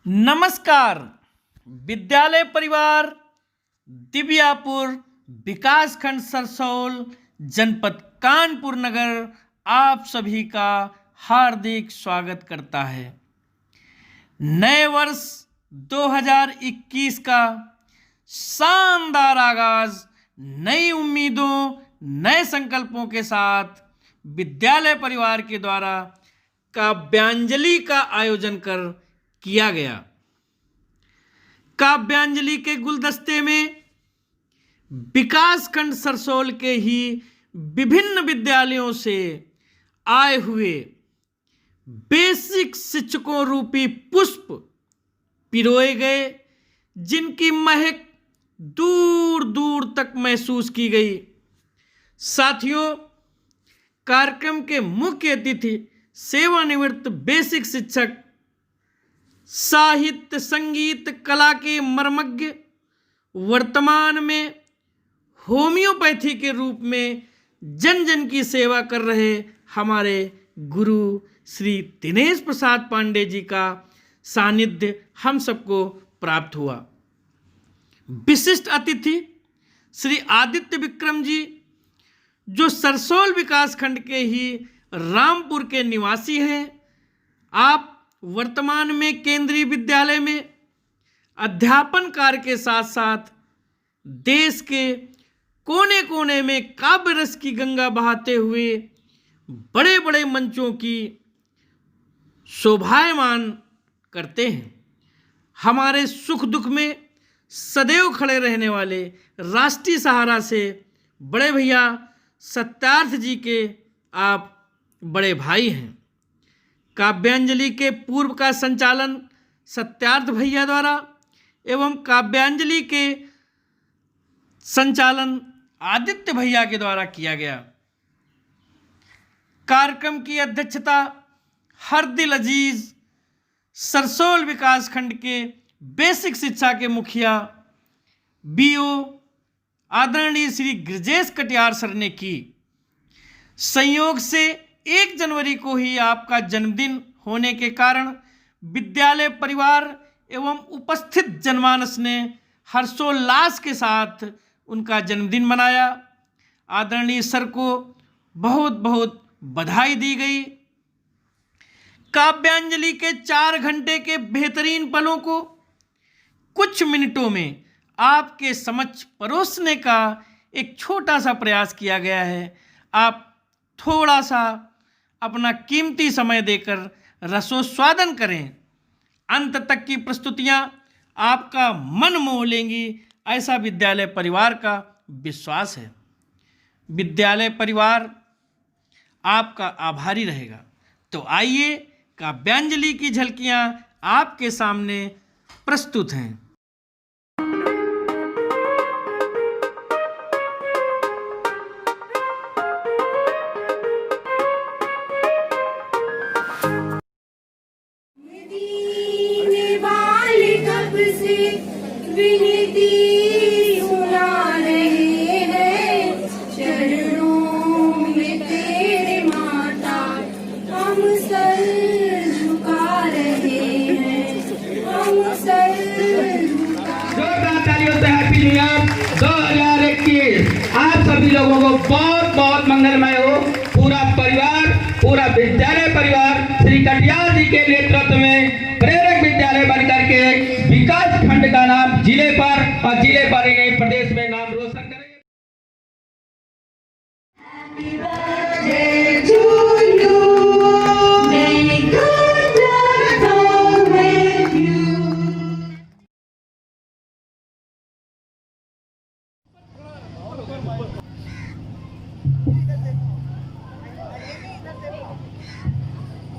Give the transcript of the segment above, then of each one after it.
नमस्कार। विद्यालय परिवार दिव्यापुर विकासखंड सरसोल जनपद कानपुर नगर आप सभी का हार्दिक स्वागत करता है। नए वर्ष 2021 का शानदार आगाज नई उम्मीदों नए संकल्पों के साथ विद्यालय परिवार के द्वारा काव्यांजलि का आयोजन कर किया गया। काव्यांजलि के गुलदस्ते में विकासखंड सरसोल के ही विभिन्न विद्यालयों से आए हुए बेसिक शिक्षकों रूपी पुष्प पिरोए गए, जिनकी महक दूर दूर तक महसूस की गई। साथियों, कार्यक्रम के मुख्य अतिथि सेवानिवृत्त बेसिक शिक्षक, साहित्य संगीत कला के मर्मज्ञ, वर्तमान में होम्योपैथी के रूप में जन जन की सेवा कर रहे हमारे गुरु श्री दिनेश प्रसाद पांडे जी का सानिध्य हम सबको प्राप्त हुआ। विशिष्ट अतिथि श्री आदित्य विक्रम जी, जो सरसोल विकासखंड के ही रामपुर के निवासी हैं। आप वर्तमान में केंद्रीय विद्यालय में अध्यापन कार्य के साथ साथ देश के कोने कोने में काव्य रस की गंगा बहाते हुए बड़े बड़े मंचों की शोभायमान करते हैं। हमारे सुख दुख में सदैव खड़े रहने वाले राष्ट्रीय सहारा से बड़े भैया सत्यार्थ जी के आप बड़े भाई हैं। काव्यांजलि के पूर्व का संचालन सत्यार्थ भैया द्वारा एवं काव्यांजलि के संचालन आदित्य भैया के द्वारा किया गया। कार्यक्रम की अध्यक्षता हर दिल अजीज सरसोल विकासखंड के बेसिक शिक्षा के मुखिया बीओ आदरणीय श्री गिरजेश कटियार सर ने की। संयोग से 1 जनवरी को ही आपका जन्मदिन होने के कारण विद्यालय परिवार एवं उपस्थित जनमानस ने हर्षोल्लास के साथ उनका जन्मदिन मनाया। आदरणीय सर को बहुत बहुत बधाई दी गई। काव्यांजलि के 4 घंटे के बेहतरीन पलों को कुछ मिनटों में आपके समक्ष परोसने का एक छोटा सा प्रयास किया गया है। आप थोड़ा सा अपना कीमती समय देकर रसोस्वादन करें। अंत तक की प्रस्तुतियां आपका मन मोह लेंगी, ऐसा विद्यालय परिवार का विश्वास है। विद्यालय परिवार आपका आभारी रहेगा। तो आइए, काव्यांजलि की झलकियां आपके सामने प्रस्तुत हैं। आप सभी लोगों को बहुत बहुत मंगलमय हो। पूरा परिवार, पूरा विद्यालय परिवार श्री कटियार जी के नेतृत्व में प्रेरक विद्यालय बनकर के विकास खंड का नाम जिले पर और जिले पर ही नहीं प्रदेश में नाम रोशन करें।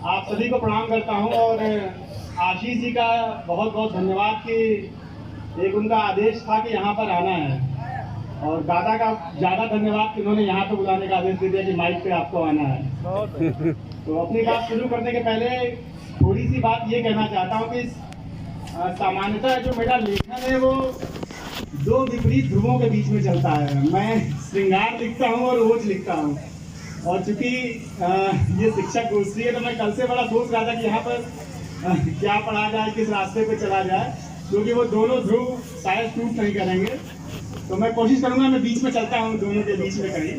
आप सभी को प्रणाम करता हूं और आशीष जी का बहुत बहुत धन्यवाद कि एक उनका आदेश था कि यहाँ पर आना है, और दादा का ज़्यादा धन्यवाद कि उन्होंने यहाँ पे बुलाने का आदेश दे दिया कि माइक पे आपको आना है। तो अपनी बात शुरू करने के पहले थोड़ी सी बात ये कहना चाहता हूँ कि सामान्यतः जो मेरा लेखन है वो 2 विपरीत ध्रुवों के बीच में चलता है। मैं श्रृंगार लिखता हूँ और ओज लिखता हूँ। और चूंकि ये शिक्षक गोष्ठी है तो मैं कल से बड़ा सोच रहा था कि यहाँ पर क्या पढ़ा जाए, किस रास्ते पे चला जाए, क्योंकि वो दोनों ध्रुव शायद टूट नहीं करेंगे। तो मैं कोशिश करूंगा, मैं बीच में चलता हूँ दोनों के बीच में कहीं,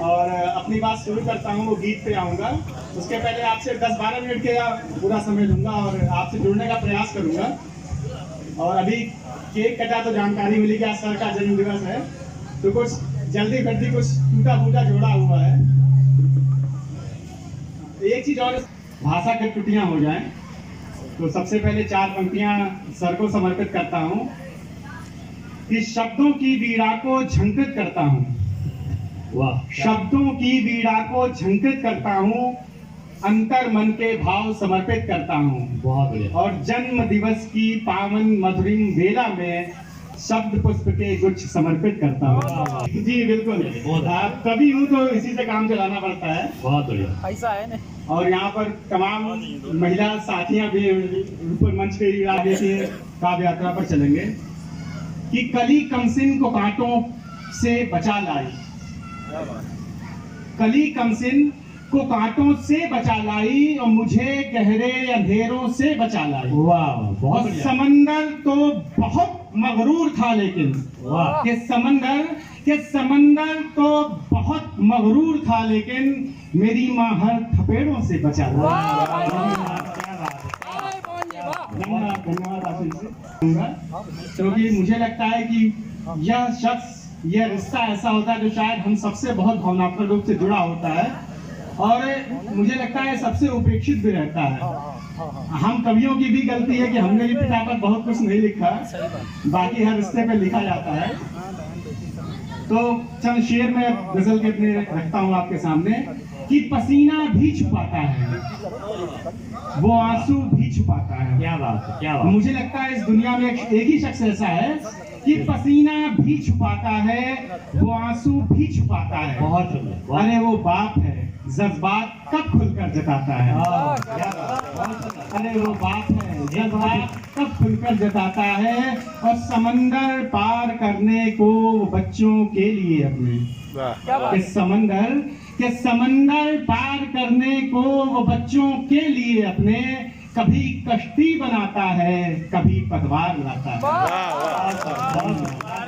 और अपनी बात शुरू करता हूँ, वो गीत पे आऊँगा। उसके पहले आपसे 10-12 मिनट के पूरा समय लूँगा और आपसे जुड़ने का प्रयास करूँगा। और अभी केक कटा तो जानकारी मिली कि आज सर का जन्मदिवस है, तो कुछ जल्दी फर्जी कुछ टूटा फूटा जोड़ा हुआ है। एक चीज़ और, भाषा की त्रुटियाँ हो जाएं तो सबसे पहले 4 पंक्तियाँ सर को समर्पित करता हूँ कि शब्दों की वीणा को झंकृत करता हूँ। वाह! शब्दों की वीणा को झंकृत करता हूँ, अंतर मन के भाव समर्पित करता हूँ। बहुत बढ़िया। और जन्म दिवस की पावन मधुरिम बेला में शब्द पुष्प के गुच्छ समर्पित करता हूँ। जी बिल्कुल, कभी हूँ तो इसी से काम चलाना पड़ता है। बहुत बढ़िया, ऐसा है ना। और यहाँ पर तमाम महिला साथियाँ भी ऊपर मंच पे आगे से काव्य यात्रा पर चलेंगे कि कली कमसिन को कांटों से बचा लाई, कली कमसिन को कांटों से बचा लाई और मुझे गहरे अंधेरों से बचा लाई। वाह, बहुत समंदर तो बहुत मगरूर था, लेकिन वाह के समंदर तो बहुत मगरूर था, लेकिन मेरी माँ हर थपेड़ों से बचा लाई। धन्यवाद आशीष जी, क्योंकि मुझे लगता है कि यह शख्स, यह रिश्ता ऐसा होता है जो शायद हम सबसे बहुत भावनात्मक रूप से जुड़ा होता है, और मुझे लगता है सबसे उपेक्षित भी रहता है। हम कवियों की भी गलती है कि हमने भी पिता पर बहुत कुछ नहीं लिखा, बाकी हर रिश्ते पे लिखा जाता है। तो चंद शेर में गजल के अपने रखता हूँ आपके सामने कि पसीना भी छुपाता है, वो आंसू भी छुपाता है। क्या बात है, क्या बात। मुझे लगता है इस दुनिया में एक ही शख्स ऐसा है कि पसीना भी छुपाता है, वो आंसू भी छुपाता है। बहुत, अरे वो बाप है, जज्बात कब खुलकर जताता है। अरे वो बाप है, जज्बात कब खुलकर जताता है, और समंदर पार करने को बच्चों के लिए अपने के समंदर पार करने को वो बच्चों के लिए अपने कभी कश्ती बनाता है, कभी पतवार लाता है।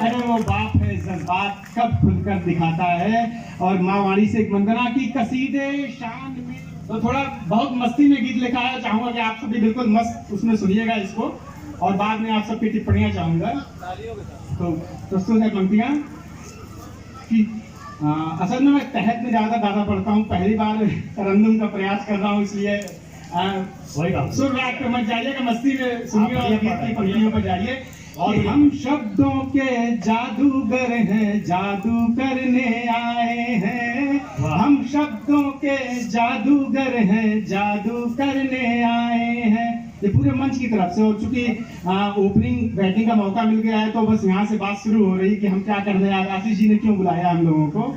अरे वो बाप है, जज्बात कब खुलकर दिखाता है। और माँ वाणी से एक वंदना की कसीदे शान में, तो थोड़ा बहुत मस्ती में गीत लिखा है, चाहूंगा कि आप सभी बिल्कुल मस्त उसमें सुनिएगा इसको, और बाद में आप सबकी टिप्पणियां चाहूंगा। तो प्रस्तुत है पंक्तियां कि असल में मैं तहत में ज्यादा पढ़ता हूँ, पहली बार तरन्नुम का प्रयास कर रहा हूँ, इसलिए सुर राग पे मत जाइएगा, मस्ती में सुनिए और गीत की पंक्तियों पर जाइए। और हम शब्दों के जादूगर हैं, जादू करने आए हैं। हम शब्दों के जादूगर हैं, जादू करने आए हैं। ये पूरे मंच की तरफ से, और चूंकि ओपनिंग बैटिंग का मौका मिल गया है, तो बस यहाँ से बात शुरू हो रही कि हम क्या करने आए। आशीष जी ने क्यों बुलाया हम लोगों को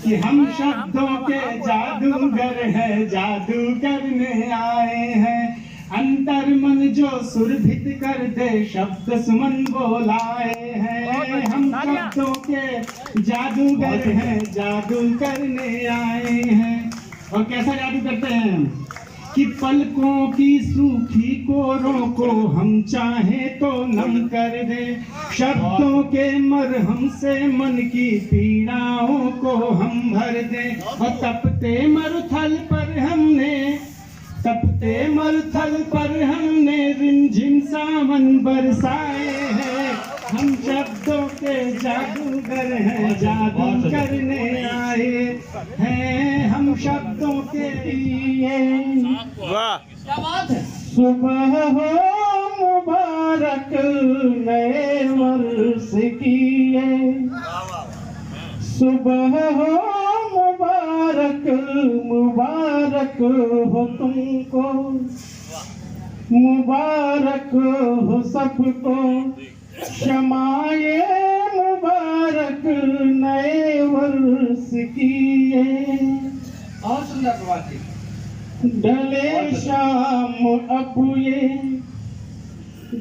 कि हम शब्दों के जादूगर हैं, जादू करने आए हैं। अंतर मन जो सुरभित कर दे, शब्द सुमन बोलाए हैं। हम शब्दों के जादूगर हैं, जादू करने आए हैं। और कैसा जादू करते हैं कि पलकों की सूखी कोरों को हम चाहें तो नम कर दे, शब्दों के मरहम से मन की पीड़ाओं को हम भर दे। और तपते मरुथल पर हमने रिमझिम सावन बरसाए हैं। हम शब्दों के जादूगर हैं, जादू करने आए हैं। हम शब्दों के लिए क्या बात है। सुबह हो मुबारक नए वर्ष की, सुबह हो मुबारक, मुबारक हो तुमको, मुबारक हो सबको, शमाए मुबारक नए वर्ष की। और सुंदर बात है। ढले शाम अब ये,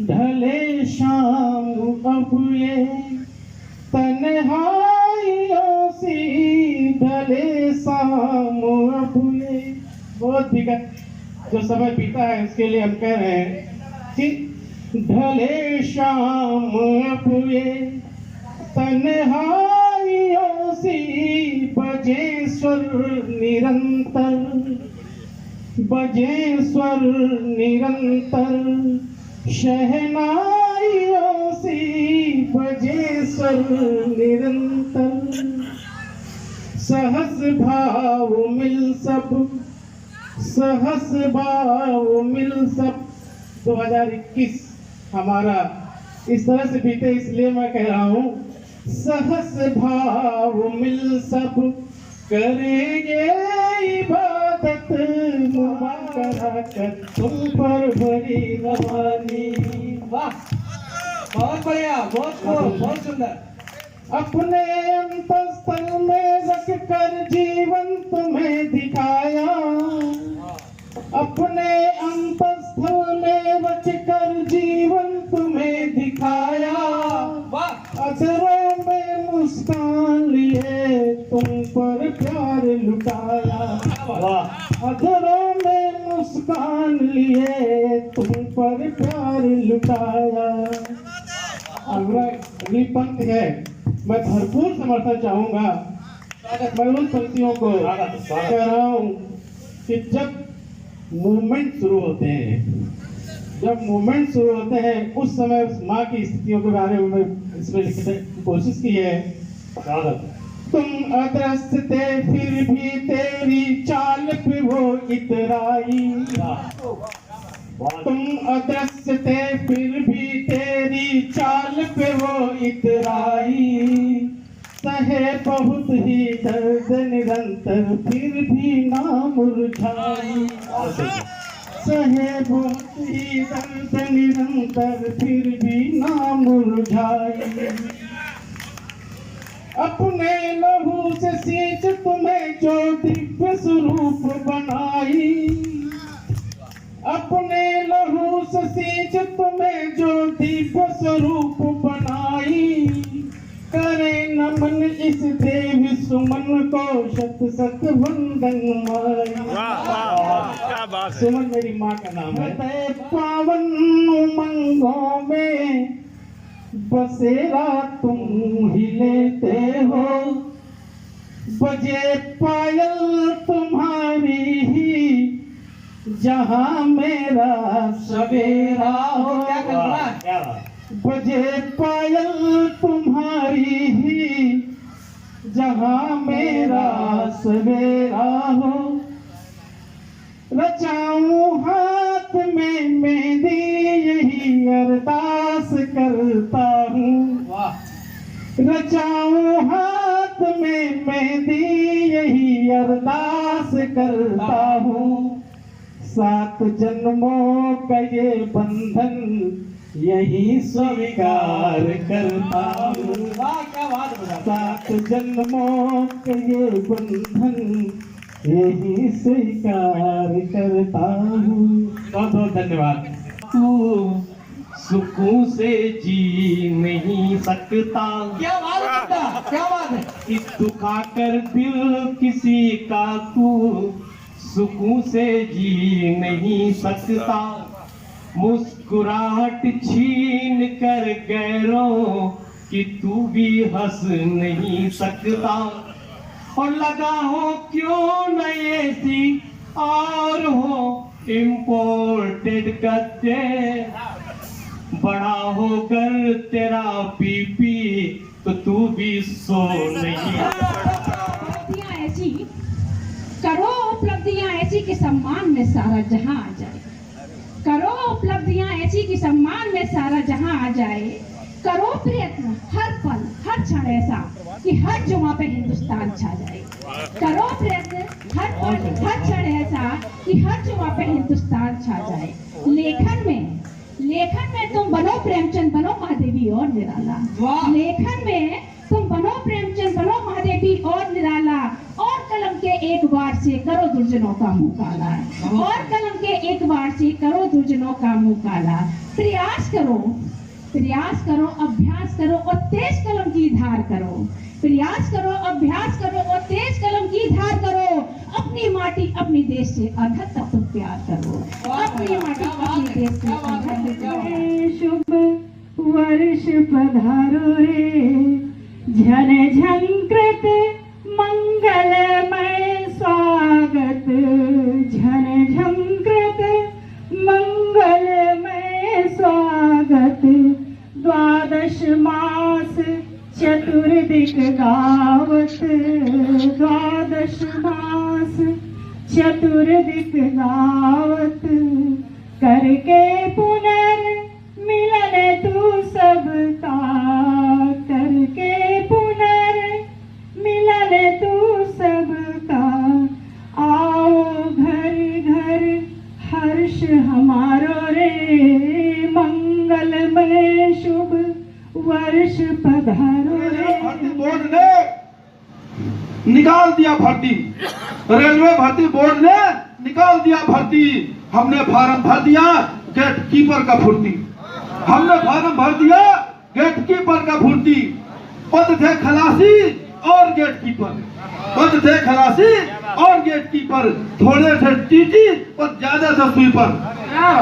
ढले शाम अब ये, तन्हाइयों सी ढले शाम अब ये। बहुत बिगड़ जो समय बीता है उसके लिए हम कह रहे हैं कि ढले शाम अब ये तन्हाइयों सी बजे स्वर निरंतर, बजे स्वर निरंतर, शहनाइयों सी बजे स्वर निरंतर, सहस भाव मिल सब, सहस भाव मिल सब। 2021 हमारा इस तरह से बीते इसलिए मैं कह रहा हूँ, सहस भाव मिल सब करेंगे इबादत, मुबारक तुम पर बड़ी रवानी। वाह, बहुत बढ़िया, बहुत सुंदर। अपने अंतस्थल में रख कर जीवन तुम्हें दिखाया, अपने अंतस्थल में रख कर जीवन तुम्हें दिखाया, अधरों में मुस्कान लिए तुम पर प्यार लुटाया, अधरों में मुस्कान लिए तुम पर प्यार लुटाया। अगली पंक्ति है, मैं भरपूर समर्थन चाहूंगा। मैं उन पंक्तियों को कह रहा हूँ कि जब मूवमेंट शुरू होते हैं, जब मूवमेंट शुरू होते हैं उस समय उस माँ की स्थितियों के बारे में इसमें लिखने की कोशिश की है। तुम अदृश्य थे फिर भी तेरी चाल पे वो इतराई, तुम अदृश्य थे फिर भी तेरी चाल पे वो इतराई, सहे बहुत ही दर्द निरंतर फिर भी ना मुरझाई, सहे बहुत ही दर्द निरंतर फिर भी ना मुरझाई। अपने लहू से सींच तुम्हें जो दिव्य स्वरूप बनाई, अपने लहू से सींच तुम्हें जो दिव्य स्वरूप बनाई, करे नमन इस देवी सुमन को शत शत वंदन माई। सुमन मेरी माँ का नाम है। पावन उमंगों में बसेरा तुम ही लेते हो, बजे पायल तुम्हारी ही जहाँ मेरा सवेरा हो। बजे पायल तुम्हारी ही जहाँ मेरा सवेरा हो, रचाऊं हाथ में मेहंदी यही अरदास करता हूँ, रचाऊं हाथ में मेहंदी यही अरदास करता हूँ, 7 जन्मों का ये बंधन यही स्वीकार करता हूँ। 7 जन्मों का ये बंधन यही स्वीकार करता हूँ। बहुत बहुत धन्यवाद। तू सुकून से जी नहीं सकता, क्या बात है, क्या बात है। कि दुखा कर दिल किसी का तू सुकून से जी नहीं सकता, मुस्कुराहट छीन कर गैरों कि तू भी हंस नहीं सकता, और लगा हो क्यों न ऐसी और हो इम्पोर्टेड गद्दे, बड़ा होकर तेरा बीपी तो तू भी सो नहीं। ऐसी करो उपलब्धियां ऐसी कि सम्मान में सारा जहां आ जाए, करो उपलब्धियां ऐसी कि सम्मान में सारा जहां आ जाए, करो प्रयत्न हर पल हर क्षण ऐसा कि हर जुमा पे हिंदुस्तान छा जाए, करो प्रयत्न हर पल हर क्षण ऐसा कि हर जुमा पे हिंदुस्तान छा जाए। लेखन में तुम बनो प्रेमचंद, बनो महादेवी और निराला। लेखन में तुम बनो प्रेमचंद, बनो महादेवी और निराला, और कलम के एक बार से करो दुर्जनों का मुंह काला, और कलम के एक बार से करो दुर्जनों का मुंह काला। प्रयास करो, अभ्यास करो और तेज कलम की धार करो, प्रयास करो, अभ्यास करो और तेज कलम की धार करो, अपनी माटी अपनी देश से अधर तक तुम प्यार करो, अपनी माटी अपनी देश से अधर तक। शुभ वर्ष पधारो रे, झन झंकृत मंगलमय स्वागत, झन झंकृत मंगलमय स्वागत। द्वादश मास चतुर्दिक गावत, द्वादश मास चतुर्दिक गावत। करके पुनर्मिलन तू सबका, करके पुनर्मिलन तू सबका। आओ घर घर हर्ष हमारो रे, मंगलमय शुभ वर्ष पधारो रे। भर्ती बोर्ड ने निकाल दिया भर्ती, रेलवे भर्ती बोर्ड ने निकाल दिया भर्ती। हमने फार्म भर दिया गेट कीपर का फुर्ती, हमने फार्म भर दिया गेट कीपर का फुर्ती। पद थे खलासी और गेट कीपर, पद थे खलासी और गेट कीपर। थोड़े थे टीटी पर ज्यादा थे स्वीपर,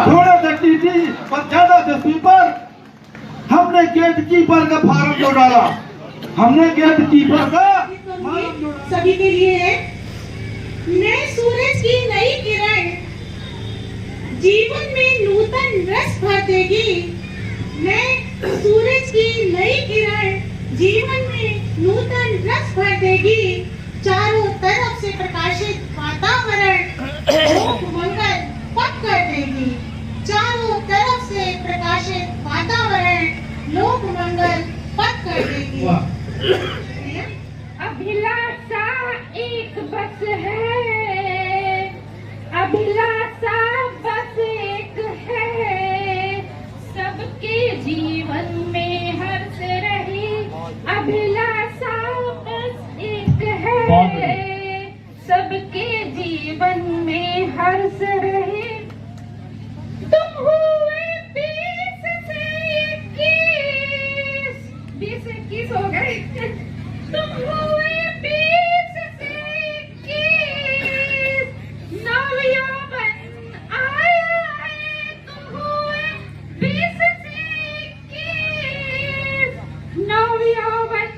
थोड़े थे टीटी पर ज्यादा थे स्वीपर। हमने गेट कीपर का फार्म जो डाला, हमने गेट कीपर का फार्म जो डाला। सभी के लिए है। नए सूरज की नई किरण जीवन में नूतन रस भर देगी, नए सूरज की नई किरण जीवन में नूतन रस भर देगी। चारों तरफ से प्रकाशित वातावरण मंगल पक कर देगी, चारों तरफ से प्रकाशित वातावरण लोक मंगल पक कर देगी। अभिलाषा एक बस है, अभिलाषा बस एक है, सबके जीवन में हर्ष रहे। अभिलाषा बस एक है, सबके जीवन में हर्ष रहे। तुम हुए 20 से 21, 20 से 21 हो गए। तुम हुए 20 से 21, नवयौवन आया है। तुम हुए 20 से 21, नवयौवन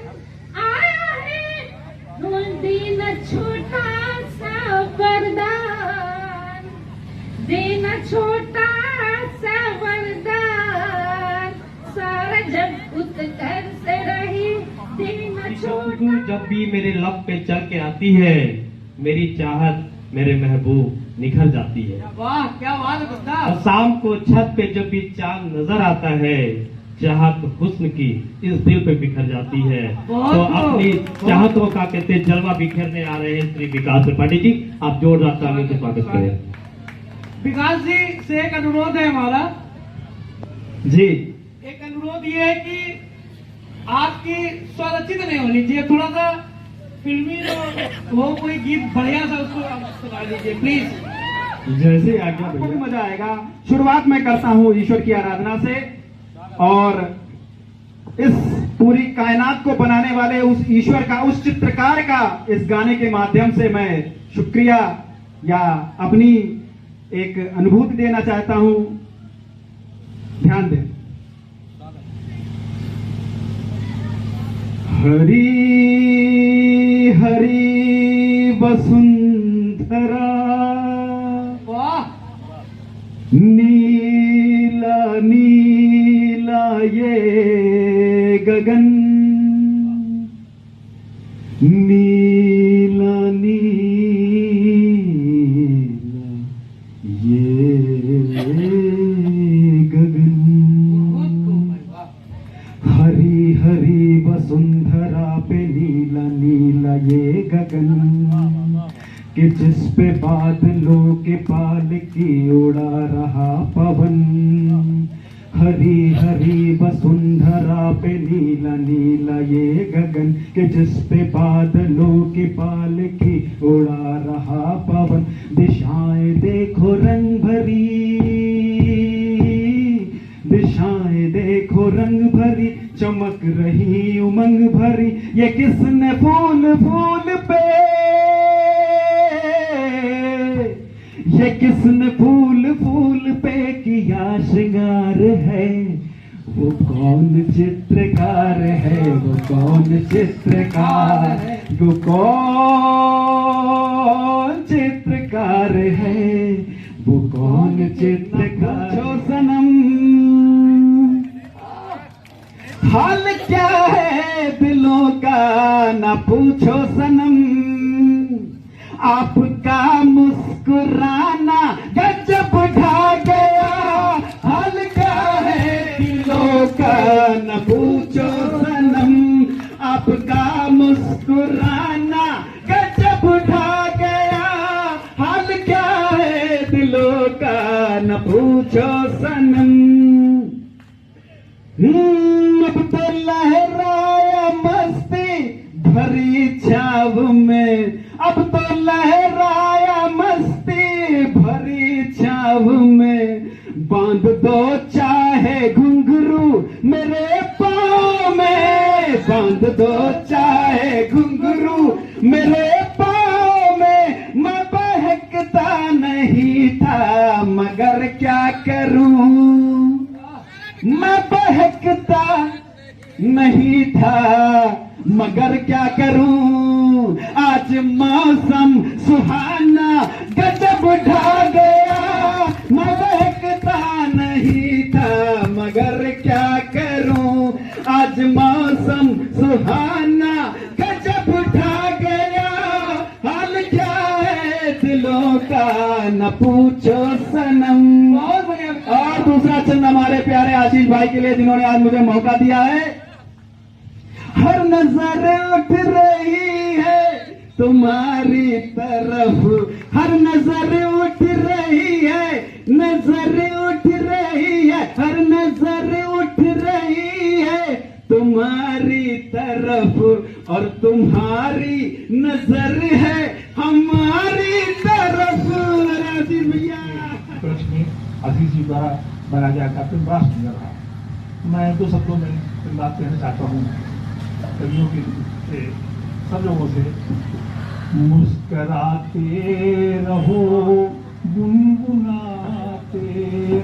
आया है। देना छोटा सा वरदान, देना छोटा सा वरदान, सारा जग उत्कर्ष रहे। देना छोटा। जब भी मेरे लब पे चल के आती है, मेरी चाहत मेरे महबूब निखर जाती है। वाह क्या बात है गुस्ताव। और शाम को छत पे जब भी चांद नजर आता है, चाहत हुस्न की इस दिल पे बिखर जाती है। तो अपनी चाहतों का कहते जलवा बिखेरने आ रहे हैं श्री विकास त्रिपाठी जी, आप जोरदार तालियों से स्वागत करें। विकास जी से एक अनुरोध है हमारा जी। एक अनुरोध ये है कि आपकी स्वरचित नहीं होनी चाहिए, थोड़ा सा फिल्मी जो वो कोई गीत बढ़िया सा उसको सुना दीजिए प्लीज। जैसे आज्ञा आपको भी भैया। मजा आएगा। शुरुआत मैं करता हूँ ईश्वर की आराधना से, और इस पूरी कायनात को बनाने वाले उस ईश्वर का, उस चित्रकार का इस गाने के माध्यम से मैं शुक्रिया या अपनी एक अनुभूति देना चाहता हूं। ध्यान दें। हरी हरी वसुंधरा, वाह नीला नीला ये गगन, नीला नीला ये गगन। हरी हरी वसुंधरा पे नीला नीला ये गगन, कि जिस पे बादलों के पाल की उड़ा रहा पवन। हरी हरी वसुंधरा पे नीला नीला ये गगन, कि जिस पे बादलों के पाल की उड़ा रहा पवन। दिशाएं देखो रंग भरी, दिशाएं देखो रंग भरी, चमक रही उमंग भरी। ये किसने फूल फूल पे ये किसने फूल फूल पे किया श्रृंगार है, वो कौन चित्रकार है, वो कौन चित्रकार, वो कौन चित्रकार है, वो कौन चित्रकार। जो सनम हाल क्या है दिलों का ना पूछो सनम, आपका मुस्कुराना गजब ढा गया, हाल क्या है दिलों का न पूछो सनम, आपका मुस्कुराना गजब ढा गया, हाल क्या है दिलों का न पूछो सनम। अब तो लहराया मस्ती भरी छाव में, अब तो लहराया मस्ती भरी छाव में, बांध दो चाहे घुंघरू मेरे पाँव में, बांध दो चाहे घुंघरू मेरे पाँव में, मैं बहकता नहीं था मगर क्या करूं, मैं बहकता नहीं था मगर क्या करूं, आज मौसम सुहाना गजब ढा गया, मैं बहकता नहीं था मगर क्या करूं, आज मौसम सुहाना गजब ढा गया, हाल क्या है दिलों का न पूछो सनम। और दूसरा चंद हमारे प्यारे आशीष भाई के लिए जिन्होंने आज मुझे मौका दिया है। हर नजर उठ रही है तुम्हारी तरफ, हर नजर उठ रही है, नजर उठ रही है, हर नजर उठ रही है तुम्हारी तरफ, और तुम्हारी नजर है हमारी तरफ। आशीष भैया प्रश्न आशीष जी द्वारा बनाया गया काफी बड़ा सुंदर रहा। मैं दो शब्दों में बात कहना चाहता हूँ कवियों के से, सब लोगों से। मुस्कराते रहो गुनगुनाते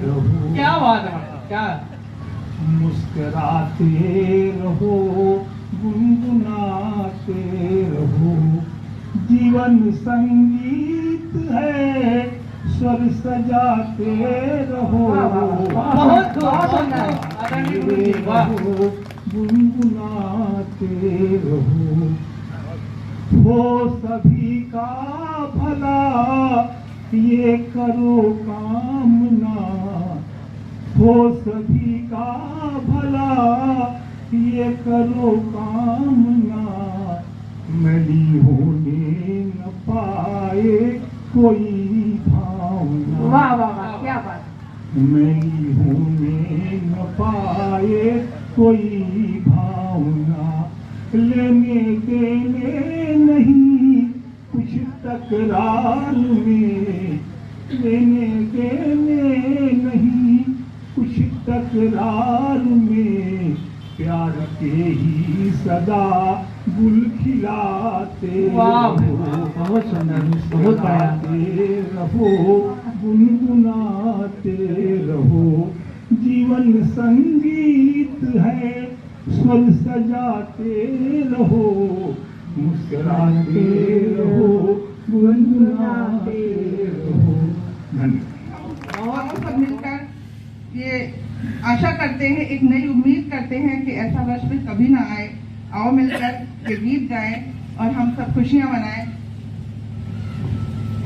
रहो, क्या बात है, क्या मुस्कराते रहो गुनगुनाते रहो, जीवन संगीत है स्वर सजाते रहो, बहुत सुंदर, गुनगुनाते रहो, हो सभी का भला ये करो कामना, हो सभी का भला ये करो कामना, मैली होने न पाए कोई भावना। वाह वाह वाह, क्या बात। मैली होने न पाए कोई भावना, लेने देने नहीं कुछ तकरार में, लेने देने नहीं कुछ तकरार में, प्यार के ही सदा गुल खिलाते रहो, बहुत सुंदर, बहुत बढ़िया। रहो गुनगुनाते रहो, जीवन संगीत है स्वर सजाते रहो, मुस्कुराते रहो गुनगुनाते रहो। धन्यवाद। और सब मिलकर ये आशा करते हैं, एक नई उम्मीद करते हैं कि ऐसा वर्ष फिर कभी ना आए। आओ मिलकर ये गीत गाएं और हम सब खुशियां मनाएं।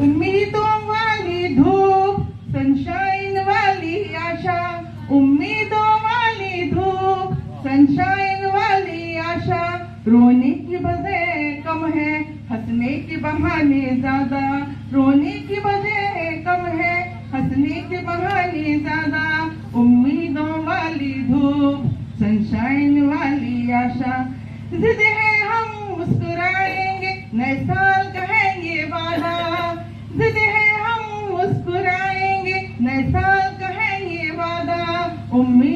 उम्मीदों वाली धूप, सनशाइन वाली आशा, उम्मीदों वाली धूप, सनशाइन वाली आशा, रोने की वजह कम है, हंसने के बहाने ज्यादा, रोने की वजह कम है, हंसने के बहाने ज्यादा, उम्मीदों वाली धूप, सनशाइन वाली आशा, जिद है हम मुस्कुराएंगे, नए साल कहेंगे वादा, जिद है हम मुस्कुराएंगे, नए साल कहेंगे वादा, उम्मीद